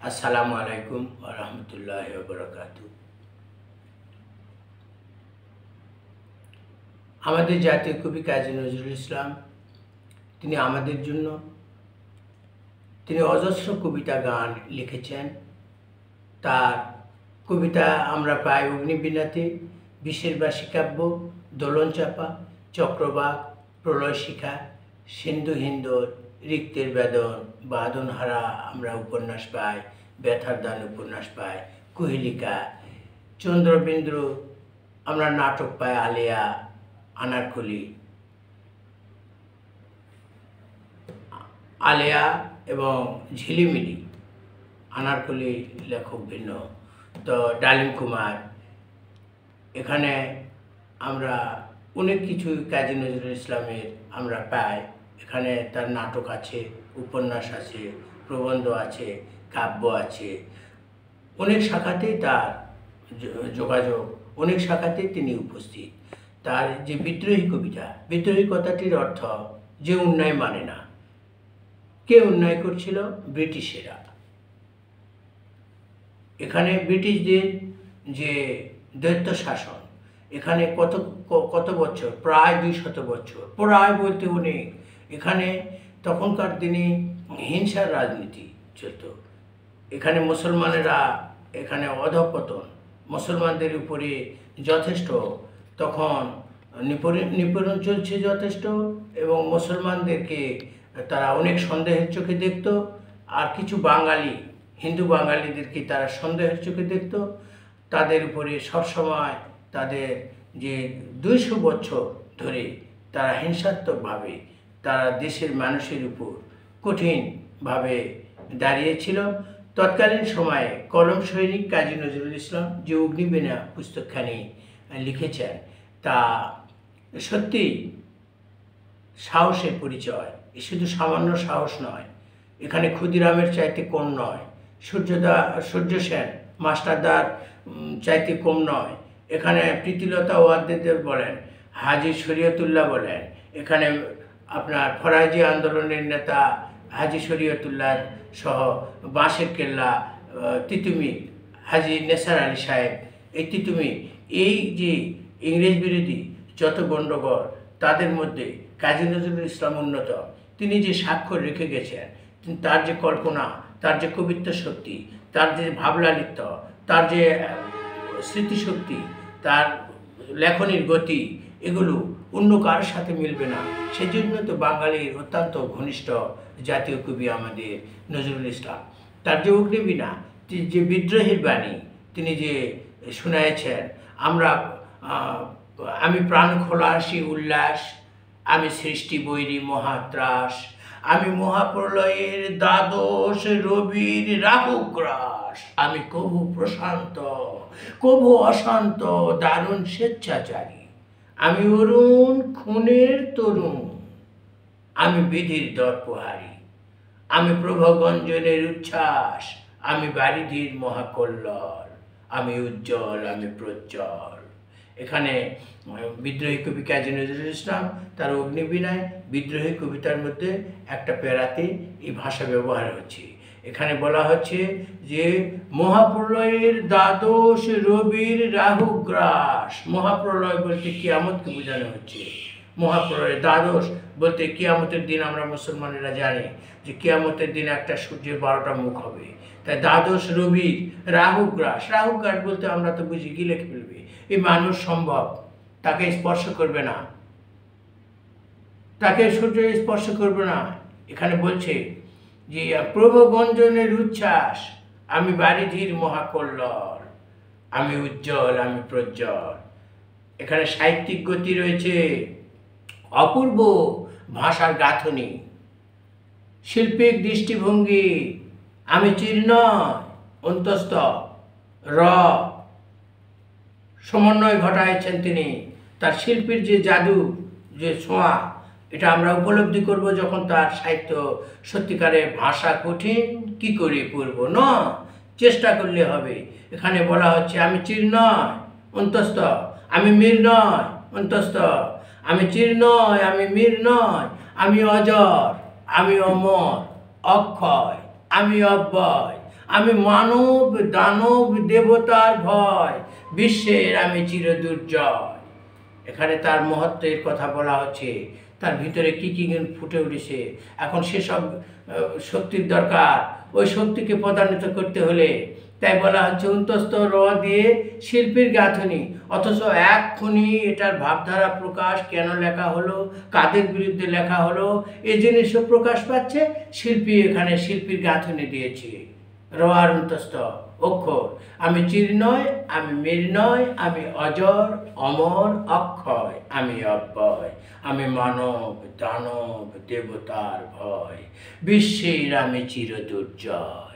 আসসালামু আলাইকুম ওয়া রাহমাতুল্লাহি ওয়া বারাকাতুহু। আমাদের জাতীয় কবি কাজী নজরুল ইসলাম তিনি আমাদের জন্য অজস্র কবিতা গান লিখেছেন। তার কবিতা আমরা পাই অগ্নিবীণাতে, বিষের বাসী কাব্য, দোলন চাপা, চক্রবাক, প্রলয় শিখা, সিন্ধু হিন্দোর, রিক্তের বেদন, বাদনহারা আমরা উপন্যাস পাই, ব্যথার দান উপন্যাস পাই, কুহেলিকা, চন্দ্রবিন্দু আমরা নাটক পাই, আলিয়া, আনারকলি, আলিয়া এবং ঝিলিমিলি। আনারকলি লেখক ভিন্ন, তো ডালিম কুমার। এখানে আমরা অনেক কিছু কাজী নজরুল ইসলামের আমরা পাই। এখানে তার নাটক আছে, উপন্যাস আছে, প্রবন্ধ আছে, কাব্য আছে। অনেক শাখাতেই তার যোগাযোগ, অনেক শাখাতেই তিনি উপস্থিত। তার যে বিদ্রোহী কবিতা, বিদ্রোহী কথাটির অর্থ যে অন্যায় মানে না। কে অন্যায় করছিল? ব্রিটিশেরা। এখানে ব্রিটিশদের যে দৈত্য শাসন, এখানে কত বছর, প্রায় 200 বছর, প্রায় বলতে অনেক। এখানে তখনকার দিনে হিংসার রাজনীতি চলত। এখানে মুসলমানেরা, এখানে অধঃপতন, মুসলমানদের উপরে যথেষ্ট তখন নিপীড়ন চলছে যথেষ্ট, এবং মুসলমানদেরকে তারা অনেক সন্দেহের চোখে দেখত। আর কিছু বাঙালি, হিন্দু বাঙালিদেরকে তারা সন্দেহের চোখে দেখত। তাদের উপরে সবসময় তাদের যে 200 বছর ধরে তারা হিংসাত্মকভাবে তারা দেশের মানুষের উপর কঠিনভাবে দাঁড়িয়েছিল। তৎকালীন সময়ে কলম সৈনিক কাজী নজরুল ইসলাম যে অগ্নিবীণা পুস্তকখানি লিখেছেন, তা সত্যি সাহসের পরিচয়। শুধু সামান্য সাহস নয়, এখানে ক্ষুদিরামের চাইতে কম নয়, সূর্য সেন মাস্টারদার চাইতে কম নয়। এখানে প্রীতিলতা ওয়াদ্দেদার বলেন, হাজী শরীয়তুল্লাহ বলেন, এখানে আপনার ফরাজি আন্দোলনের নেতা হাজী শরীয়তুল্লাহ সহ বাঁশের কেল্লা, তিতুমি, হাজী নেসার আলী সাহেব, এই তিতুমি, এই যে ইংরেজ বিরোধী যত গণ্ডগোল, তাদের মধ্যে কাজী নজরুল ইসলাম অন্যতম। তিনি যে স্বাক্ষর রেখে গেছেন, তার যে কল্পনা, তার যে কবিত্ব শক্তি, তার যে ভাবলালিত্য, তার যে স্মৃতিশক্তি, তার লেখনীর গতি, এগুলো অন্য কারোর সাথে মিলবে না। সেজন্য তো বাঙালির অত্যন্ত ঘনিষ্ঠ জাতীয় কবি আমাদের নজরুল ইসলাম। তার যে অগ্নিবীণা, যে বিদ্রোহীর বাণী তিনি যে শুনাইছেন, আমি প্রাণ খোলাসি উল্লাস, আমি সৃষ্টি বৈরী মহাত্রাস, আমি মহাপ্রলয়ের দ্বাদশ রবির রাহুগ্রাস, আমি কভু প্রশান্ত কভু অশান্ত দারুণ স্বেচ্ছাচারী, আমি অরুণ খুনের তরুণ, আমি বিধির দর্পহারী, আমি প্রভগঞ্জনের উচ্ছ্বাস, আমি বারিধির মহাকল্লর, আমি উজ্জ্বল, আমি প্রজ্জ্বল। এখানে বিদ্রোহী কবি কাজী নজরুল ইসলাম তার অগ্নিবীণায় বিদ্রোহী কবিতার মধ্যে একটা প্যারাতে এই ভাষা ব্যবহার হচ্ছে। এখানে বলা হচ্ছে যে মহাপ্রলয়ের দ্বাদশ রবির রাহুগ্রাস। মহাপ্রলয় বলতে কিয়ামতকে বোঝানো হচ্ছে। মহাপ্রলয়ের দ্বাদশ বলতে কিয়ামতের দিন আমরা মুসলমানেরা জানি যে কিয়ামতের দিন একটা সূর্যের 12টা মুখ হবে। তাই দ্বাদশ রবির রাহুগ্রাস, রাহুগ্রাস বলতে আমরা তো বুঝি গিলে ফেলবে, এই মানুষ সম্ভব, তাকে স্পর্শ করবে না, তাকে সূর্য স্পর্শ করবে না। এখানে বলছে যে প্রভগঞ্জনের উচ্ছ্বাস, আমি বারিধির মহাকল্লর, আমি উজ্জ্বল, আমি প্রজ্জ্বল। এখানে সাহিত্যিক গতি রয়েছে, অপূর্ব ভাষার গাঁথনি, শিল্পিক দৃষ্টিভঙ্গি, আমি চীর্ণ অন্তস্থ র সমন্বয় ঘটাইছেন তিনি। তার শিল্পীর যে জাদু, যে ছোঁয়া, এটা আমরা উপলব্ধি করব যখন তার সাহিত্য সত্যিকারে ভাষা কঠিন কি করে পড়ব না, চেষ্টা করলে হবে। এখানে বলা হচ্ছে আমি চির নয় অন্তস্থ, আমি মীর নয় অন্তস্থ, আমি চির নয়, আমি মীর নয়, আমি অজর, আমি অমর, অক্ষয়, আমি অব্যয়, আমি মানব দানব দেবতার ভয়, বিশ্বের আমি চিরদুর্জয়। এখানে তার মহত্বের কথা বলা হচ্ছে, তার ভিতরে কী কী গুণ ফুটে উঠেছে। এখন সেসব শক্তির দরকার, ওই শক্তিকে পদান্বিত করতে হলে তাই বলা হচ্ছে অন্তস্থ র দিয়ে শিল্পীর গাঁথনি। অথচ এক্ষুনি এটার ভাবধারা প্রকাশ কেন লেখা হলো, কাদের বিরুদ্ধে লেখা হলো, এই জিনিসও প্রকাশ পাচ্ছে। শিল্পী এখানে শিল্পীর গাঁথনি দিয়েছে, র আর অন্তস্থ অক্ষর। আমি চির নয়, আমি মীর নয়, আমি অজর অমর অক্ষয়, আমি অব্যয়, আমি মানব দানব দেবতার ভয়, বিশ্বের আমি চিরদুর্জয়।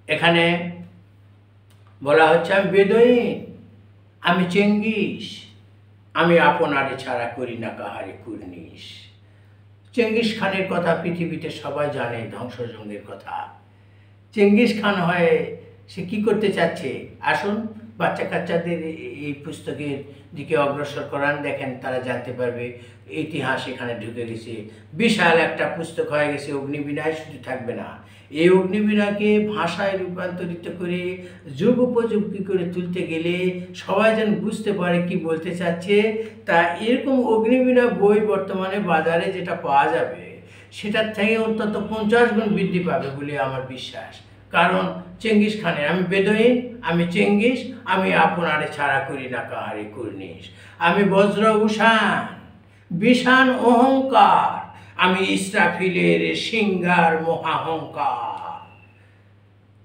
এখানে বলা হচ্ছে আমি বেদইন, আমি চেঙ্গিস, আমি আপনারে ছাড়া করি না কাহারে কুর্নিশ। চেঙ্গিস খানের কথা পৃথিবীতে সবাই জানে, ধ্বংসযজ্ঞের কথা। চেঙ্গিস খান হয়ে সে কি করতে চাচ্ছে? আসুন বাচ্চা কাচ্চাদের এই পুস্তকের দিকে অগ্রসর করান, দেখেন তারা জানতে পারবে। ইতিহাস এখানে ঢুকে গেছে, বিশাল একটা পুস্তক হয়ে গেছে। অগ্নিবীণায় শুধু থাকবে না, এই অগ্নিবীণাকে ভাষায় রূপান্তরিত করে যুগ উপযোগী করে তুলতে গেলে সবাই যেন বুঝতে পারে কি বলতে চাচ্ছে। তা এরকম অগ্নিবীণা বই বর্তমানে বাজারে যেটা পাওয়া যাবে সেটার থেকে অন্তত 50 গুণ বৃদ্ধি পাবে বলে আমার বিশ্বাস। কারণ চেঙ্গিস খানের আমি বেদইন, আমি চেঙ্গিস, আমি আপনারে ছাড়া করি না কাহারে কুর্নিশ, আমি বজ্র উষান বিষান অহংকার, আমি ইসরাফিলের সিংহার মহাহংকার।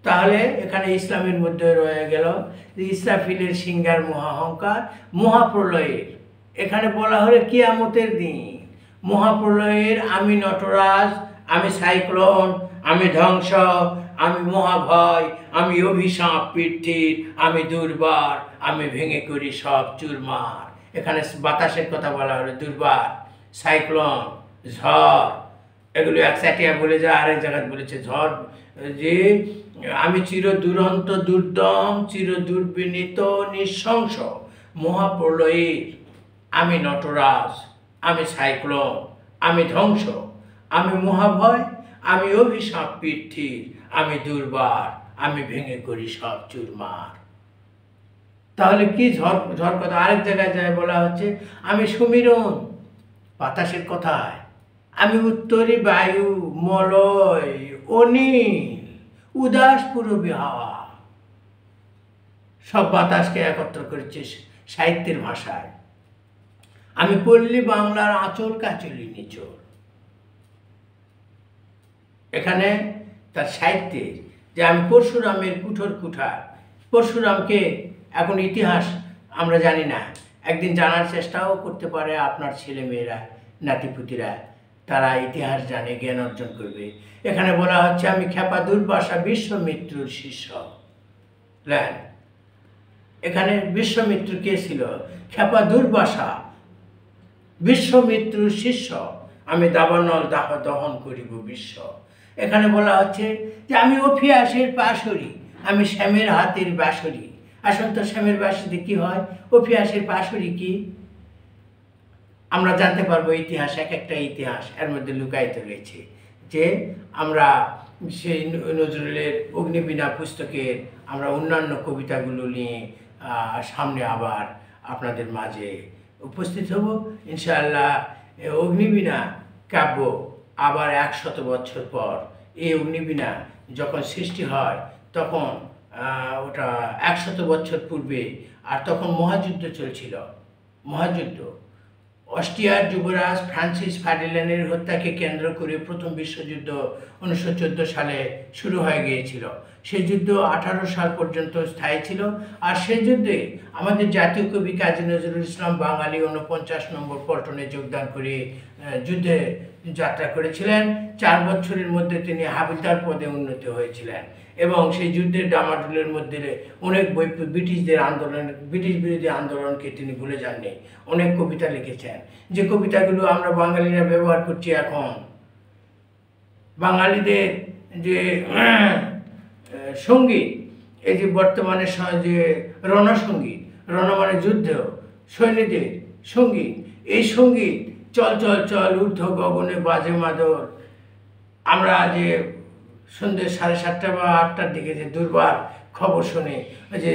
তাহলে এখানে ইসলামের মধ্যে রয়ে গেল যে ইসরাফিলের সিংহার মহাহংকার, মহাপ্রলয়ের। এখানে বলা হলো কিয়ামতের দিন, মহাপ্রলয়ের আমি নটরাজ, আমি সাইক্লোন, আমি ধ্বংস, আমি মহাভয়, আমি অভিশাপ পৃথিবীর, আমি দুর্বার, আমি ভেঙে করি সব চুরমার। এখানে বাতাসের কথা বলা হলো, দুর্বার, সাইক্লোন, ঝড়, এগুলো একসাথে বলে যায়। আরেক জায়গায় বলেছে ঝড়, যে আমি চির দুরন্ত দুর্দম, চির দুর্বিনীত নৃশংস, মহাপ্রলয়ের আমি নটরাজ, আমি সাইক্লোন, আমি ধ্বংস, আমি মহাভয়, আমি অভিশাপ পৃথিবীর, আমি দুর্বার, আমি ভেঙে করি সব চুরমার। তাহলে কি ঝড় ঝড় কথা? আরেক জায়গায় যায় বলা হচ্ছে আমি সমীরণ, বাতাসের কথায়, আমি উত্তরী বায়ু, মলয় অনিল, উদাস পূরবী হাওয়া। সব বাতাসকে একত্র করেছে সাহিত্যের ভাষায়। আমি পল্লী বাংলার আঁচল কাচলি নিচল। এখানে তার সাহিত্যে যে আমি পরশুরামের কুঠোর কুঠার। পরশুরামকে এখন ইতিহাস আমরা জানি না, একদিন জানার চেষ্টাও করতে পারে আপনার ছেলেমেয়েরা, নাতিপুতিরা, তারা ইতিহাস জানে, জ্ঞান অর্জন করবে। এখানে বলা হচ্ছে আমি খেপা দুর্বাসা বিশ্বমিত্রুর শিষ্য। এখানে বিশ্বমিত্র কে ছিল? খেপা দুর্বাসা বিশ্বমিত্রুর শিষ্য, আমি দাবানল দাহ দহন করিব বিশ্ব। এখানে বলা হচ্ছে যে আমি অফিয়াসের পাশরি, আমি শ্যামের হাতের বাঁশরি। আসুন তো শ্যামের বাঁশরিতে কি হয়, অফিয়াসের পাশরি কি আমরা জানতে পারবো। ইতিহাস, এক একটা ইতিহাস এর মধ্যে লুকায়িত রয়েছে। যে আমরা সেই নজরুলের অগ্নিবীণা পুস্তকের আমরা অন্যান্য কবিতাগুলো নিয়ে সামনে আবার আপনাদের মাঝে উপস্থিত হব ইনশাআল্লাহ। অগ্নিবীণা কাব্য আবার 100 বছর পর, এই অগ্নিবীণা যখন সৃষ্টি হয় তখন ওটা 100 বছর পূর্বে, আর তখন মহাযুদ্ধ চলছিল। মহাযুদ্ধ, অস্ট্রিয়ার যুবরাজ ফ্রান্সিস ফার্ডিন্যান্ডের হত্যাকে কেন্দ্র করে প্রথম বিশ্বযুদ্ধ 1914 সালে শুরু হয়ে গিয়েছিল। সেই যুদ্ধ 18 সাল পর্যন্ত স্থায়ী ছিল। আর সেই যুদ্ধে আমাদের জাতীয় কবি কাজী নজরুল ইসলাম বাঙালি 49 নম্বর পল্টনে যোগদান করে যুদ্ধে যাত্রা করেছিলেন। 4 বছরের মধ্যে তিনি হাবিলদার পদে উন্নীত হয়েছিলেন এবং সেই যুদ্ধের ডামাডোলের মধ্যে অনেক বই, ব্রিটিশদের আন্দোলন, ব্রিটিশ বিরোধী আন্দোলনকে তিনি ভুলে যাননি। অনেক কবিতা লিখেছেন, যে কবিতাগুলো আমরা বাঙালিরা ব্যবহার করছি এখন। বাঙালিদের যে সঙ্গীত, এই যে বর্তমানে যে রণসঙ্গীত, রণ মানে যুদ্ধ, সৈন্যদের সঙ্গীত, এই সঙ্গীত চল চল চল ঊর্ধ্ব গগনে বাজে মাদল, আমরা যে সন্ধ্যে 7:30 বা 8টার দিকে যে দুর্বার খবর শুনে যে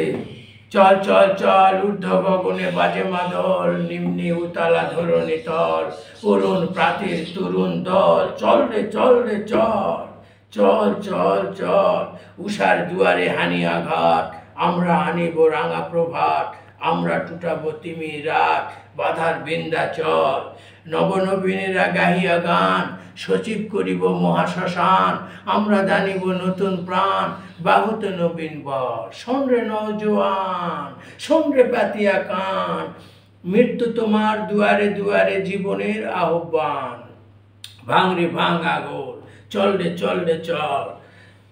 চল চল চল ঊর্ধ্ব গগনে বাজে মাদল, নিম্নে উতালা ধরণী তল, অরুণ প্রাতের তরুণ দল, চল রে চল রে চল, চল চল চল, উষার দুয়ারে হানি আঘাত, আমরা আনিব রাঙা প্রভাত, আমরা টুটাবো তিমির রাত, বাধার বিন্ধ্যাচল, নবনবীনেরা গাহিয়া গান, সচিব করিব মহাশ্মশান, আমরা দানিব নতুন প্রাণ, বাহুত নবীন বর, শোন রে নওজোয়ান, শোন রে পাতিয়া কান, মৃত্যু তোমার দুয়ারে দুয়ারে জীবনের আহ্বান, ভাঙ রে ভাঙ আগর, চল রে চল রে চল,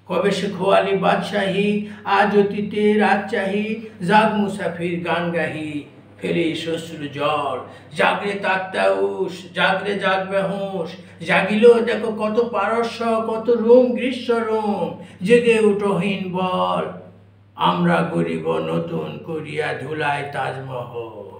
কবে সে খোয়ালি বাদশাহী, আজ অতীতে রাজশাহী, জাগ মুসাফির গান গাহি, ফেরে শ্বশ্রু জল, জাগরে তাত্তাউস, জাগরে জাগবে হুঁশ, জাগিলেও দেখো কত পারস্য, কত রোম গ্রীষ্ম রোম, জেগে উঠোহীন বল, আমরা গরিব নতুন করিয়া ধুলায় তাজমহল।